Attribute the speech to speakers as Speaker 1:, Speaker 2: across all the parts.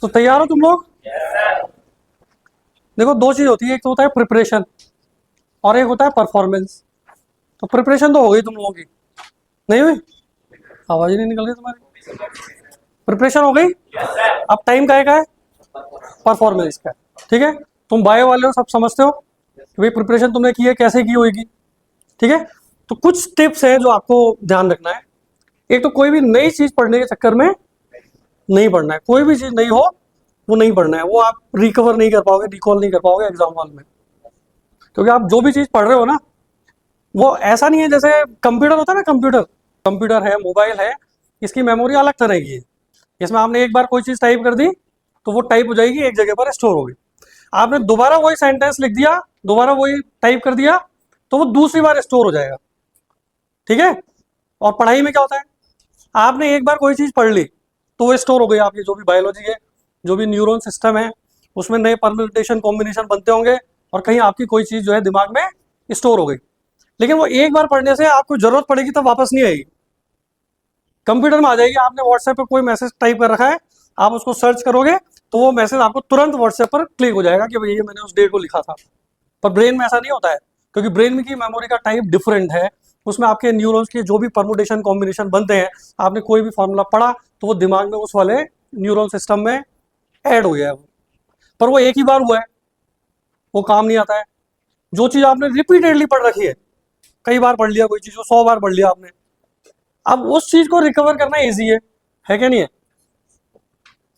Speaker 1: तो तैयार हो तुम लोग? देखो दो चीज होती है, एक तो होता है प्रिपरेशन और एक होता है परफॉर्मेंस। तो प्रिपरेशन तो हो गई तुम लोगों की, नहीं हुई? आवाज ही नहीं निकल रही तुम्हारी। प्रिपरेशन हो गई, अब टाइम का है परफॉर्मेंस का। ठीक है, तुम बायो वाले हो, सब समझते हो कि भाई प्रिपरेशन तुमने की है, कैसे की होगी। ठीक है, तो कुछ टिप्स हैं जो आपको ध्यान रखना है। एक तो कोई भी नई चीज पढ़ने के चक्कर में नहीं पढ़ना है, कोई भी चीज नहीं हो वो नहीं पढ़ना है, वो आप रिकवर नहीं कर पाओगे, रिकॉल नहीं कर पाओगे एग्जाम हॉल में। क्योंकि आप जो भी चीज पढ़ रहे हो ना, वो ऐसा नहीं है जैसे कंप्यूटर होता है ना, कंप्यूटर कंप्यूटर है, मोबाइल है, इसकी मेमोरी अलग तरह की है। इसमें आपने एक बार कोई चीज टाइप कर दी तो वो टाइप हो जाएगी, एक जगह पर स्टोर होगी। आपने दोबारा वही सेंटेंस लिख दिया, दोबारा वही टाइप कर दिया, तो वो दूसरी बार स्टोर हो जाएगा। ठीक है, और पढ़ाई में क्या होता है, आपने एक बार कोई चीज पढ़ ली तो वो स्टोर हो गई आपकी, जो भी बायोलॉजी है, जो भी न्यूरॉन सिस्टम है, उसमें नए परम्यूटेशन कॉम्बिनेशन बनते होंगे और कहीं आपकी कोई चीज जो है दिमाग में स्टोर हो गई। लेकिन वो एक बार पढ़ने से आपको जरूरत पड़ेगी तब वापस नहीं आएगी, कंप्यूटर में आ जाएगी। आपने व्हाट्सएप पे कोई मैसेज टाइप कर रखा है, आप उसको सर्च करोगे तो वो मैसेज आपको तुरंत व्हाट्सएप पर क्लिक हो जाएगा कि भाई ये मैंने उस डे को लिखा था। पर ब्रेन में ऐसा नहीं होता है, क्योंकि ब्रेन की मेमोरी का टाइप डिफरेंट है। उसमें आपके न्यूरॉन्स के जो भी परमुटेशन कॉम्बिनेशन बनते हैं, आपने कोई भी फॉर्मूला पढ़ा तो वो दिमाग में उस वाले न्यूरल सिस्टम में ऐड हो गया है। पर वो एक ही बार हुआ है, वो काम नहीं आता है। जो चीज आपने रिपीटेडली पढ़ रखी है, कई बार पढ़ लिया कोई चीज को, 100 बार पढ़ लिया आपने, अब उस चीज को रिकवर करना इजी है क्या नहीं है?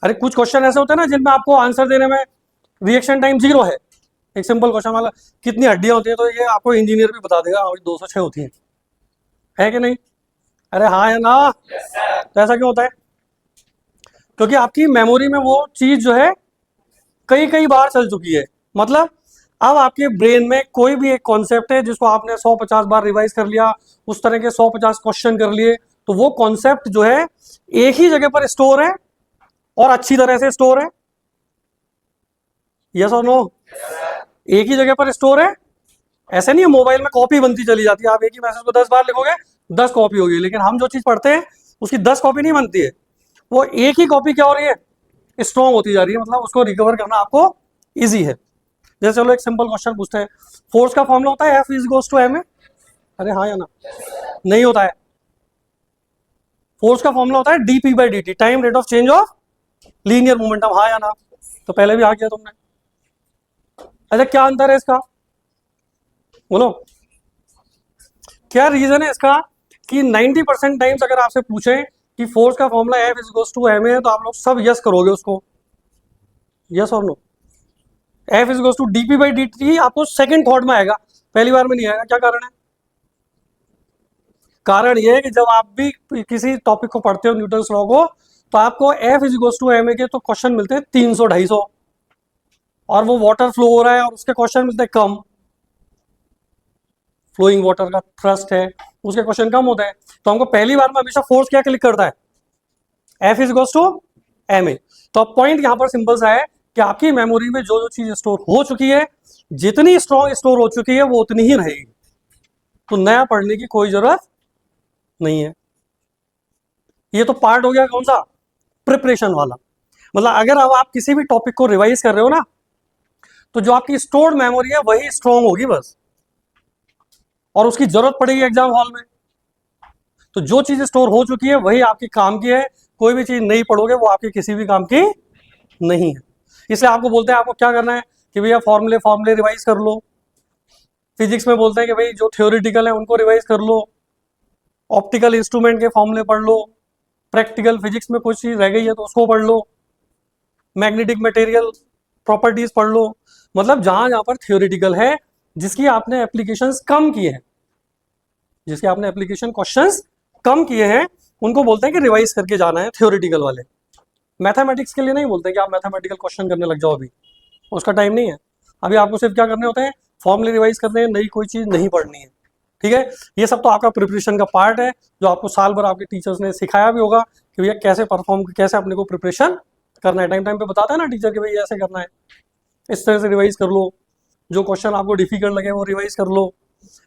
Speaker 1: अरे कुछ क्वेश्चन ऐसे होते हैं ना जिनमें आपको आंसर देने में रिएक्शन टाइम 0 है। एक सिंपल क्वेश्चन वाला, कितनी हड्डियां होती हैं, तो ये आपको इंजीनियर भी बता देगा 206 होती हैं, है कि नहीं? अरे हाँ या ना? तो ऐसा क्यों होता है? क्योंकि आपकी मेमोरी में वो चीज जो है कई कई बार चल चुकी है। मतलब अब आपके ब्रेन में कोई भी एक कॉन्सेप्ट है जिसको आपने 150 बार रिवाइज कर लिया, उस तरह के 150 क्वेश्चन कर लिए, तो वो कॉन्सेप्ट जो है एक ही जगह पर स्टोर है और अच्छी तरह से स्टोर है। यस और नो? एक ही जगह पर स्टोर है। ऐसे नहीं है मोबाइल में कॉपी बनती चली जाती है, आप एक ही मैसेज को 10 बार लिखोगे 10 कॉपी होगी, लेकिन हम जो चीज पढ़ते हैं उसकी 10 कॉपी नहीं बनती है, वो एक ही कॉपी क्या हो रही है, स्ट्रॉन्ग होती जा रही है। मतलब उसको रिकवर करना आपको इजी है। जैसे चलो एक सिंपल क्वेश्चन पूछते हैं, फोर्स का फॉर्मूला होता है F is equals to M A. अरे हाँ या ना? नहीं होता है। फोर्स का फॉर्मूला होता है DP by D T, time rate of change of linear momentum. हाँ या ना? तो पहले भी आ गया तुमने। अच्छा क्या अंतर है इसका, बोलो क्या रीजन है इसका कि 90% टाइम्स अगर आपसे पूछें कि फोर्स का formula F is equals to M A, तो आप लोग सब यस करोगे उसको, यस और no? F is equals to DP by D T आपको सेकंड थॉट में आएगा, पहली बार में नहीं आएगा। क्या कारण है? कारण यह है कि जब आप भी किसी टॉपिक को पढ़ते हो, न्यूटन लॉ को, तो आपको F is equals to M A के तो क्वेश्चन मिलते हैं 300-250, और वो वाटर फ्लो हो रहा है और उसके क्वेश्चन मिलते हैं कम। फ्लोइंग वाटर का थ्रस्ट है, उसके क्वेश्चन कम होते हैं। तो हमको पहली बार में हमेशा फोर्स क्या क्लिक करता है, F is equals to M A. तो अब पॉइंट यहां पर सिंपल सा है कि आपकी मेमोरी में जो जो चीज स्टोर हो चुकी है, जितनी स्ट्रॉन्ग स्टोर हो चुकी है वो उतनी ही रहेगी, तो नया पढ़ने की कोई जरूरत नहीं है। ये तो पार्ट हो गया कौन सा, प्रिपरेशन वाला। मतलब अगर अब आप किसी भी टॉपिक को रिवाइज कर रहे हो ना, तो जो आपकी स्टोर्ड मेमोरी है वही स्ट्रॉन्ग होगी बस, और उसकी जरूरत पड़ेगी एग्जाम हॉल में। तो जो चीज स्टोर हो चुकी है वही आपकी काम की है, कोई भी चीज नहीं पढ़ोगे वो आपकी किसी भी काम की नहीं है। इसलिए आपको बोलते हैं आपको क्या करना है कि भैया फॉर्मूले फॉर्मूले रिवाइज कर लो। फिजिक्स में बोलते हैं कि भाई जो थ्योरेटिकल है उनको रिवाइज कर लो, ऑप्टिकल इंस्ट्रूमेंट के फॉर्मूले पढ़ लो, प्रैक्टिकल फिजिक्स में कुछ चीज रह गई है तो उसको पढ़ लो, मैग्नेटिक मटेरियल प्रॉपर्टीज पढ़ लो। मतलब जहां जहां पर थ्योरेटिकल है, जिसकी आपने एप्लीकेशंस कम किए हैं, जिसके आपने एप्लीकेशन क्वेश्चंस कम किए हैं, उनको बोलते हैं कि रिवाइज करके जाना है थ्योरेटिकल वाले। मैथमेटिक्स के लिए नहीं बोलते कि आप मैथमेटिकल क्वेश्चन करने लग जाओ, अभी उसका टाइम नहीं है। अभी आपको सिर्फ क्या करने होते हैं, फॉर्मूले रिवाइज करने हैं, नई कोई चीज नहीं पढ़नी है। ठीक है, ये सब तो आपका प्रिपरेशन का पार्ट है, जो आपको साल भर आपके टीचर्स ने सिखाया भी होगा कि भैया कैसे परफॉर्म, कैसे अपने को प्रिपरेशन करना है। टाइम टाइम पे बताता है ना टीचर कि भाई ऐसे करना है, इस तरह से रिवाइज कर लो, जो क्वेश्चन आपको डिफिकल्ट लगे वो रिवाइज कर लो।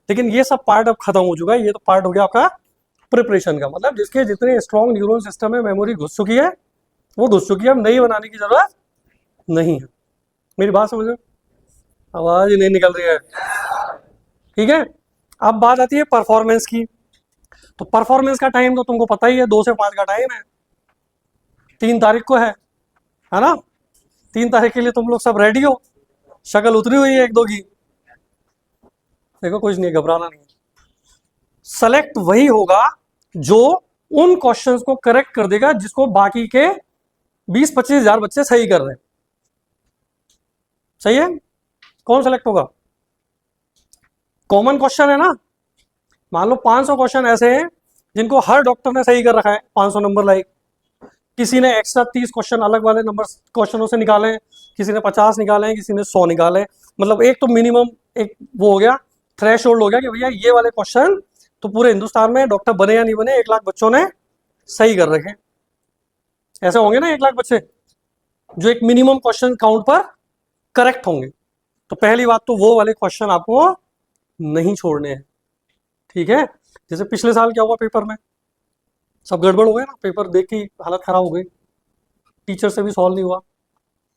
Speaker 1: लेकिन ये सब पार्ट अब खत्म हो चुका है, ये तो पार्ट हो गया आपका प्रिपरेशन का। मतलब जिसके जितने स्ट्रॉन्ग न्यूरल सिस्टम में मेमोरी घुस चुकी है, वो घुस चुकी है, अब नई बनाने की जरूरत नहीं है। मेरी बात समझो, आवाज ही नहीं निकल रही है। ठीक है, अब बात आती है परफॉर्मेंस की। तो परफॉर्मेंस का टाइम तो तुमको पता ही है, 2 से 5 का टाइम है, 3 तारीख को है ना? 3 तारीख के लिए तुम लोग सब रेडी हो? शक्ल उतरी हुई है एक दो की। देखो कुछ नहीं, घबराना नहीं। सेलेक्ट वही होगा जो उन क्वेश्चंस को करेक्ट कर देगा जिसको बाकी के 20-25 हजार बच्चे सही कर रहे हैं। सही है? कौन सेलेक्ट होगा? कॉमन क्वेश्चन है ना, मान लो 500 क्वेश्चन ऐसे हैं जिनको हर डॉक्टर ने सही कर रखा है, 500 नंबर लाइक। किसी ने एक्स्ट्रा 30 क्वेश्चन अलग वाले नंबर क्वेश्चनों से निकाले हैं, किसी ने 50 निकाले हैं, किसी ने 100 निकाले हैं। मतलब एक तो मिनिमम एक वो हो गया, थ्रेश होल्ड हो गया कि भैया ये वाले क्वेश्चन तो पूरे हिंदुस्तान में डॉक्टर बने या नहीं बने 1 लाख बच्चों ने सही कर रखे। ऐसे होंगे ना 1 लाख बच्चे जो एक मिनिमम क्वेश्चन काउंट पर करेक्ट होंगे। तो पहली बात तो वो वाले क्वेश्चन आपको नहीं छोड़ने हैं। ठीक है, जैसे पिछले साल क्या हुआ पेपर में, सब गड़बड़ हो गया ना, पेपर देख के हालत खराब हो गई, टीचर से भी सॉल्व नहीं हुआ।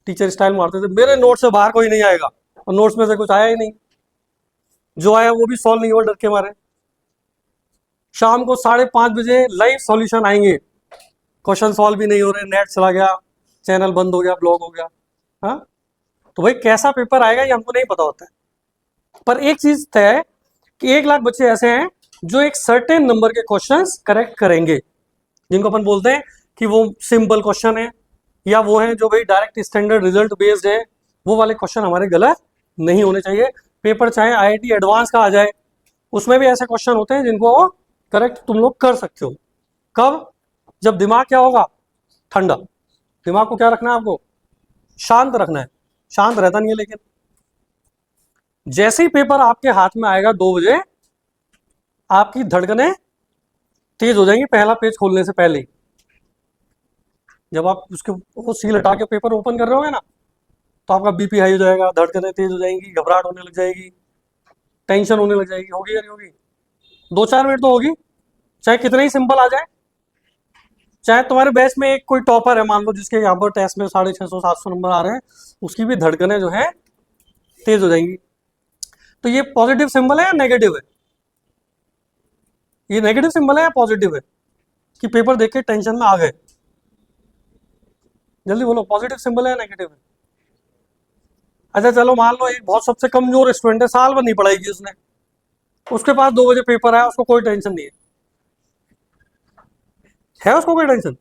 Speaker 1: टीचर स्टाइल मारते थे, मेरे नोट से बाहर कोई नहीं आएगा, और नोट्स में से कुछ आया ही नहीं, जो आया वो भी सॉल्व नहीं हुआ डर के मारे। शाम को 5:30 बजे लाइव सॉल्यूशन आएंगे, क्वेश्चन सॉल्व भी नहीं हो रहे, नेट चला गया, चैनल बंद हो गया, ब्लॉक हो गया। हाँ, तो भाई कैसा पेपर आएगा ये हमको नहीं पता होता है, पर एक चीज तय है कि 1 लाख बच्चे ऐसे हैं जो एक सर्टेन नंबर के क्वेश्चंस करेक्ट करेंगे, जिनको अपन बोलते हैं कि वो सिंपल क्वेश्चन है, या वो है जो भाई डायरेक्ट स्टैंडर्ड रिजल्ट बेस्ड है। वो वाले क्वेश्चन हमारे गलत नहीं होने चाहिए। पेपर चाहे आईआईटी एडवांस का आ जाए, उसमें भी ऐसे क्वेश्चन होते हैं जिनको करेक्ट तुम लोग कर सकते हो। कब? जब दिमाग क्या होगा? ठंडा। दिमाग को क्या रखना है आपको? शांत रखना है। शांत रहता नहीं है, लेकिन जैसे ही पेपर आपके हाथ में आएगा 2 बजे, आपकी धड़कनें तेज हो जाएंगी पहला पेज खोलने से पहले ही। जब आप उसके वो सील हटा के पेपर ओपन कर रहे होगे ना, तो आपका बीपी हाई हो जाएगा, धड़कनें तेज हो जाएंगी, घबराहट होने लग जाएगी, टेंशन होने लग जाएगी। होगी या नहीं होगी? 2-4 मिनट तो होगी, चाहे कितने ही सिंपल आ जाए। चाहे तुम्हारे बैच में एक कोई टॉपर है, मान लो जिसके यहाँ पर टेस्ट में 650-700 नंबर आ रहे हैं, उसकी भी धड़कनें जो है तेज हो जाएंगी। तो ये पॉजिटिव सिंबल है या नेगेटिव है? ये नेगेटिव सिंबल है या पॉजिटिव है कि पेपर देख के टेंशन में आ गए? जल्दी बोलो, पॉजिटिव सिंबल है या नेगेटिव है? अच्छा चलो, मान लो एक बहुत सबसे कमजोर स्टूडेंट है, साल भर नहीं पढ़ाई की उसने, उसके पास 2 बजे पेपर आया, उसको कोई टेंशन नहीं है उसको कोई टेंशन?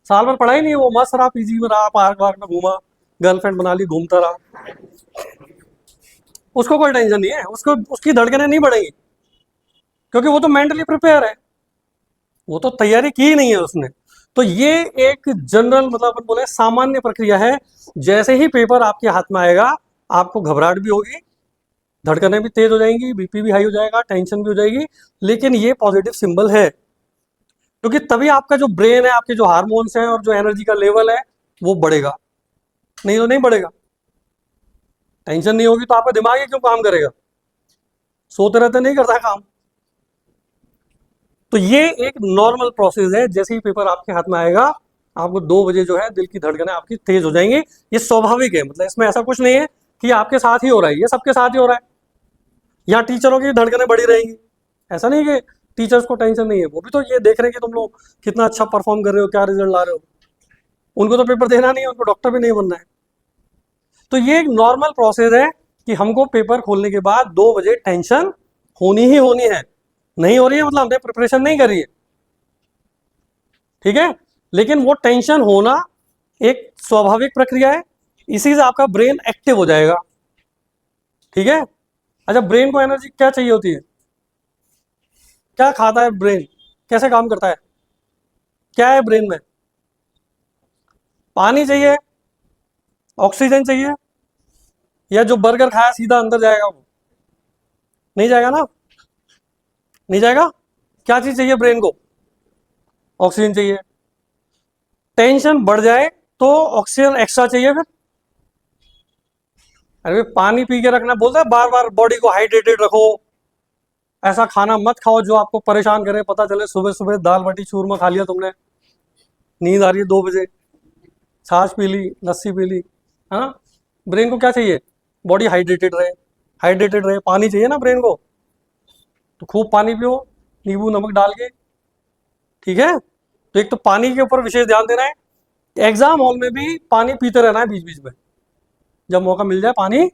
Speaker 1: साल भर पढ़ाई नहीं है, वो मस्त रहा, पीजी में रहा, पार्क वार्क में घूमा, गर्लफ्रेंड बना ली, घूमता रहा, उसको कोई टेंशन नहीं है, उसको उसकी धड़कनें नहीं बढ़ेंगी, क्योंकि वो तो मेंटली प्रिपेयर है, वो तो तैयारी की ही नहीं है उसने। तो ये एक जनरल मतलब अपन बोले सामान्य प्रक्रिया है। जैसे ही पेपर आपके हाथ में आएगा, आपको घबराहट भी होगी, धड़कनें भी तेज हो जाएंगी, बीपी भी हाई हो जाएगा, टेंशन भी हो जाएगी, लेकिन ये पॉजिटिव सिंबल है, क्योंकि तभी आपका जो ब्रेन है, आपके जो हार्मोन्स हैं और जो एनर्जी का लेवल है वो बढ़ेगा। नहीं तो नहीं बढ़ेगा। टेंशन नहीं होगी तो आपका दिमाग ही क्यों काम करेगा? सोते रहते नहीं करता काम। तो ये एक नॉर्मल प्रोसेस है, जैसे ही पेपर आपके हाथ में आएगा, आपको 2 बजे जो है दिल की धड़कनें आपकी तेज हो जाएंगी। ये स्वाभाविक है, मतलब इसमें ऐसा कुछ नहीं है कि आपके साथ ही हो रहा है, ये सबके साथ ही हो रहा है। यहाँ टीचरों की धड़कनें बढ़ी रहेंगी, ऐसा नहीं कि टीचर्स को टेंशन नहीं है, वो भी तो ये देख रहे हैं कि तुम लोग कितना अच्छा परफॉर्म कर रहे हो, क्या रिजल्ट ला रहे हो। उनको तो पेपर देना नहीं है, उनको डॉक्टर भी नहीं बनना है। तो ये एक नॉर्मल प्रोसेस है कि हमको पेपर खोलने के बाद 2 बजे टेंशन होनी ही होनी है। नहीं हो रही है मतलब हमने प्रिपरेशन नहीं करी है, ठीक है, लेकिन वो टेंशन होना एक स्वाभाविक प्रक्रिया है, इसी से आपका ब्रेन एक्टिव हो जाएगा। ठीक है। अच्छा, ब्रेन को एनर्जी क्या चाहिए होती है? क्या खाता है ब्रेन? कैसे काम करता है? क्या है ब्रेन में? पानी चाहिए, ऑक्सीजन चाहिए, या जो बर्गर खाया सीधा अंदर जाएगा वो? नहीं जाएगा ना, नहीं जाएगा। क्या चीज चाहिए ब्रेन को? ऑक्सीजन चाहिए। टेंशन बढ़ जाए तो ऑक्सीजन एक्स्ट्रा चाहिए फिर। अरे पानी पी के रखना बोलता है, बार बार बॉडी को हाइड्रेटेड रखो, ऐसा खाना मत खाओ जो आपको परेशान करे, पता चले सुबह सुबह दाल बाटी चूरमा खा लिया तुमने, नींद आ रही है 2 बजे, छाछ पी ली, लस्सी पी ली, है ना। ब्रेन को क्या चाहिए, बॉडी हाइड्रेटेड रहे, हाइड्रेटेड रहे, पानी चाहिए ना ब्रेन को, तो खूब पानी पियो नींबू नमक डाल के, ठीक है। तो एक तो पानी के ऊपर विशेष ध्यान देना है, एग्जाम हॉल में भी पानी पीते रहना है बीच बीच में, जब मौका मिल जाए पानी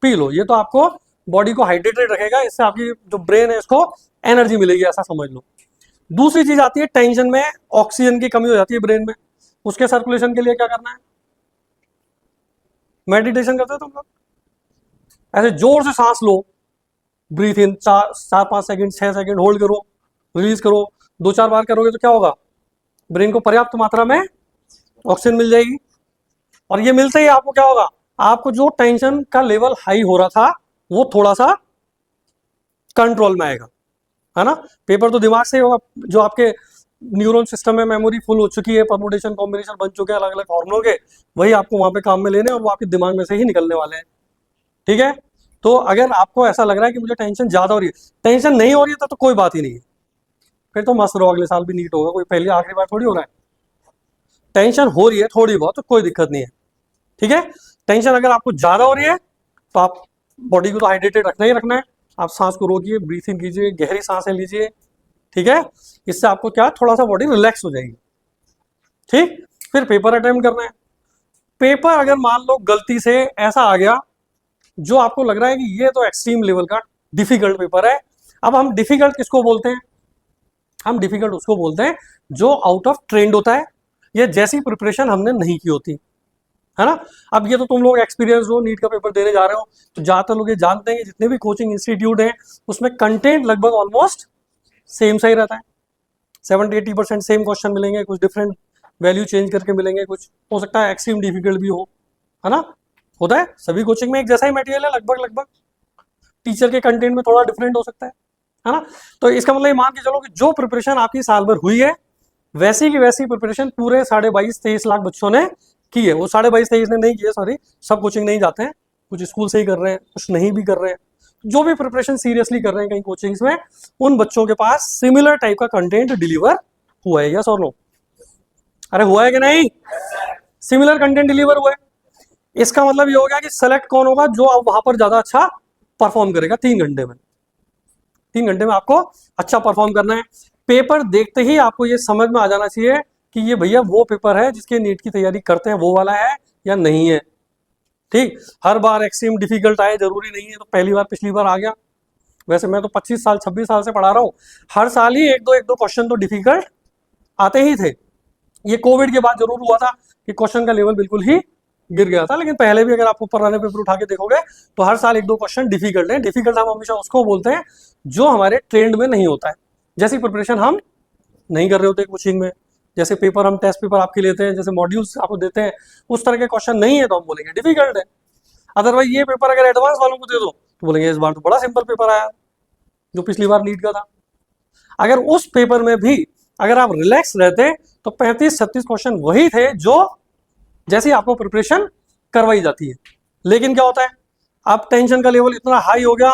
Speaker 1: पी लो, ये तो आपको बॉडी को हाइड्रेटेड रखेगा, इससे आपकी जो ब्रेन है इसको एनर्जी मिलेगी, ऐसा समझ लो। दूसरी चीज आती है टेंशन में ऑक्सीजन की कमी हो जाती है ब्रेन में, उसके सर्कुलेशन के लिए क्या करना है, मेडिटेशन करते हो तुम लोग, ऐसे जोर से सांस लो, ब्रीथ इन 4-5 सेकंड 6 सेकंड होल्ड करो, रिलीज करो, 2-4 बार करोगे तो क्या होगा, ब्रेन को पर्याप्त मात्रा में ऑक्सीजन मिल जाएगी। और ये मिलते ही आपको क्या होगा, आपको जो टेंशन का लेवल हाई हो रहा था वो थोड़ा सा कंट्रोल में आएगा, है ना। पेपर तो दिमाग से ही होगा, जो आपके न्यूरॉन सिस्टम में मेमोरी फुल हो चुकी है, परमुटेशन कॉम्बिनेशन बन चुके हैं अलग अलग हार्मोनों के, वही आपको वहां पे काम में लेने और वो आपके दिमाग में से ही निकलने वाले हैं, ठीक है। तो अगर आपको ऐसा लग रहा है कि मुझे टेंशन ज्यादा हो रही है, टेंशन नहीं हो रही है तो कोई बात ही नहीं है, फिर तो मस्त रहो, अगले साल भी नीट होगा, कोई पहली आखिरी बार थोड़ी हो रहा है। टेंशन हो रही है थोड़ी बहुत तो कोई दिक्कत नहीं है, ठीक है। टेंशन अगर आपको ज्यादा हो रही है तो आप बॉडी को तो हाइड्रेटेड रखना ही रखना है, आप सांस को रोकिए, ब्रीथ इन कीजिए, गहरी सांसें लीजिए, ठीक है। इससे आपको क्या थोड़ा सा बॉडी रिलैक्स हो जाएगी, ठीक। फिर पेपर अटेम्प्ट करना है। पेपर अगर मान लो गलती से ऐसा आ गया जो आपको लग रहा है कि ये तो एक्सट्रीम लेवल का डिफिकल्ट पेपर है, अब हम डिफिकल्ट किसको बोलते हैं, हम डिफिकल्ट उसको बोलते हैं जो आउट ऑफ ट्रेंड होता है, ये जैसी प्रिपरेशन हमने नहीं की होती, है ना। अब ये तो तुम लोग एक्सपीरियंस हो, नीट का पेपर देने जा रहे हो, तो ज्यादातर लोग ये जानते हैं कि जितने भी कोचिंग इंस्टीट्यूट हैं उसमें कंटेंट लगभग ऑलमोस्ट सेम सा ही रहता है, 70-80% सेम क्वेश्चन मिलेंगे, कुछ डिफरेंट वैल्यू चेंज करके मिलेंगे, कुछ हो सकता है एक्सट्रीम डिफिकल्ट भी हो, है ना। होता है सभी कोचिंग में एक जैसा ही मटेरियल है लगभग लगभग, टीचर के कंटेंट में थोड़ा डिफरेंट हो सकता है ना। तो इसका मतलब ये मान के चलो कि जो प्रिपरेशन आपकी साल भर हुई है वैसी की वैसी प्रिपरेशन पूरे 22.5-23 लाख बच्चों ने की है। वो 22.5-23 ने नहीं की है, सॉरी, सब कोचिंग नहीं जाते हैं, कुछ स्कूल से ही कर रहे हैं, कुछ नहीं भी कर रहे हैं, जो भी प्रिपरेशन सीरियसली कर रहे हैं कहीं कोचिंग्स में, उन बच्चों के पास सिमिलर टाइप का कंटेंट डिलीवर हुआ है, यस और नो, अरे हुआ है कि नहीं, सिमिलर कंटेंट डिलीवर हुआ है। इसका मतलब ये हो गया कि सेलेक्ट कौन होगा जो अब वहां पर ज्यादा अच्छा परफॉर्म करेगा 3 घंटे में, 3 घंटे में आपको अच्छा परफॉर्म करना है। पेपर देखते ही आपको ये समझ में आ जाना चाहिए कि ये भैया वो पेपर है जिसके नीट की तैयारी करते हैं वो वाला है या नहीं है, ठीक। हर बार एक्सट्रीम डिफिकल्ट आए जरूरी नहीं है, तो पहली बार पिछली बार आ गया, वैसे मैं तो 25 साल 26 साल से पढ़ा रहा हूँ, हर साल ही एक दो क्वेश्चन तो डिफिकल्ट आते ही थे। ये कोविड के बाद जरूर हुआ था कि क्वेश्चन का लेवल बिल्कुल ही गिर गया था, लेकिन पहले भी अगर आप पुराने पेपर उठा के देखोगे तो हर साल 1-2 क्वेश्चन डिफिकल्ट है। डिफिकल्ट हम हमेशा उसको बोलते हैं जो हमारे ट्रेंड में नहीं होता है, जैसी प्रिपरेशन हम नहीं कर रहे होते कोचिंग में, जैसे पेपर हम टेस्ट पेपर आपके लेते हैं, जैसे मॉड्यूल्स आपको देते हैं, उस तरह के क्वेश्चन नहीं है तो हम बोलेंगे डिफिकल्ट है। अदरवाइज ये पेपर अगर एडवांस वालों को दे दो तो बोलेंगे इस बार तो बड़ा सिंपल पेपर आया जो पिछली बार नीट का था। अगर उस पेपर में भी अगर आप रिलैक्स रहते तो 35-36 क्वेश्चन वही थे जो जैसी आपको प्रिपरेशन करवाई जाती है। लेकिन क्या होता है, अब टेंशन का लेवल इतना हाई हो गया,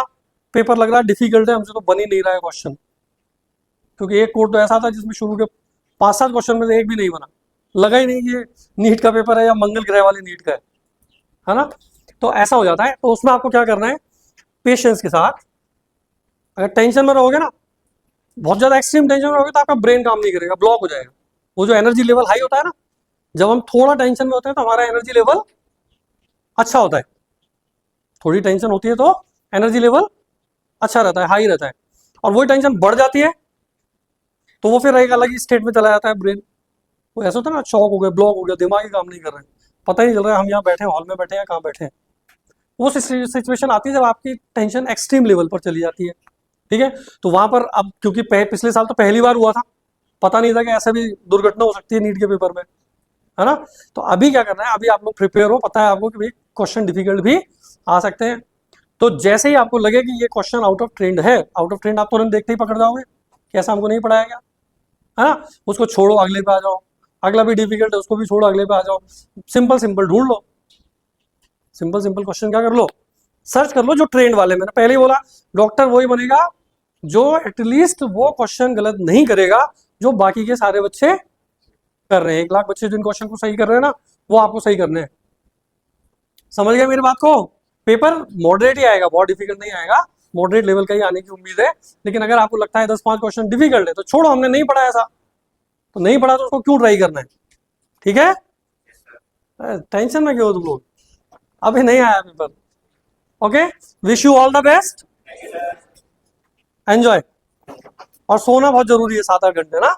Speaker 1: पेपर लग रहा है डिफिकल्ट है, हमसे तो बन ही नहीं रहा है क्वेश्चन, क्योंकि एक कोड तो ऐसा था जिसमें शुरू के 5-7 क्वेश्चन में से एक भी नहीं बना, लगा ही नहीं ये नीट का पेपर है या मंगल ग्रह वाले नीट का है ना। तो ऐसा हो जाता है, तो उसमें आपको क्या करना है, पेशेंस के साथ। अगर टेंशन में रहोगे ना, बहुत ज्यादा एक्सट्रीम टेंशन में रहोगे तो आपका ब्रेन काम नहीं करेगा, ब्लॉक हो जाएगा। वो जो एनर्जी लेवल हाई होता है ना, जब हम थोड़ा टेंशन में होते हैं तो हमारा एनर्जी लेवल अच्छा होता है, थोड़ी टेंशन होती है तो एनर्जी लेवल अच्छा रहता है, हाई रहता है। और वही टेंशन बढ़ जाती है तो वो फिर एक अलग ही स्टेट में चला जाता है ब्रेन। वो ऐसा होता है ना, शॉक हो गया, ब्लॉक हो गया, दिमाग ही काम नहीं कर रहे हैं, पता ही नहीं चल रहा है हम यहाँ बैठे हैं, हॉल में बैठे हैं, कहाँ बैठे हैं। वो सिचुएशन आती है जब आपकी टेंशन एक्सट्रीम लेवल पर चली जाती है, ठीक है। तो वहां पर अब क्योंकि पिछले साल तो पहली बार हुआ था, पता नहीं था कि ऐसा भी दुर्घटना हो सकती है नीट के पेपर में, है ना। तो अभी क्या करना है, अभी आप लोग प्रिपेयर हो, पता है आपको कि भाई क्वेश्चन डिफिकल्ट भी आ सकते हैं। तो जैसे ही आपको लगे कि ये क्वेश्चन आउट ऑफ ट्रेंड है, आउट ऑफ ट्रेंड आप तुरंत देखते ही पकड़ जाओगे कि ऐसा हमको नहीं पढ़ाया गया, है ना। उसको छोड़ो, अगले पे आ जाओ, अगला भी डिफिकल्ट है उसको भी छोड़ो, अगले पे आ जाओ, सिंपल सिंपल ढूंढ लो, सिंपल सिंपल क्वेश्चन क्या कर लो, सर्च कर लो जो ट्रेंड वाले। मैंने पहले ही बोला डॉक्टर वही बनेगा जो एटलीस्ट वो क्वेश्चन गलत नहीं करेगा जो बाकी के सारे बच्चे कर रहे हैं। 1 लाख बच्चे जिन क्वेश्चन को सही कर रहे हैं ना, वो आपको सही करने हैं। समझ गए मेरी बात को? पेपर मॉडरेट ही आएगा, बहुत डिफिकल्ट नहीं आएगा, मॉडरेट लेवल का ही आने की उम्मीद है। लेकिन अगर आपको लगता है 10-5 क्वेश्चन डिफिकल्ट है तो छोड़ो, हमने नहीं पढ़ा ऐसा, तो नहीं पढ़ा तो उसको क्यों ट्राई करना है? ठीक है, टेंशन में क्यों हो तुम लोग? अभी नहीं आया paper. Okay, wish you all the best, enjoy. और सोना बहुत जरूरी है, 7-8 घंटे ना।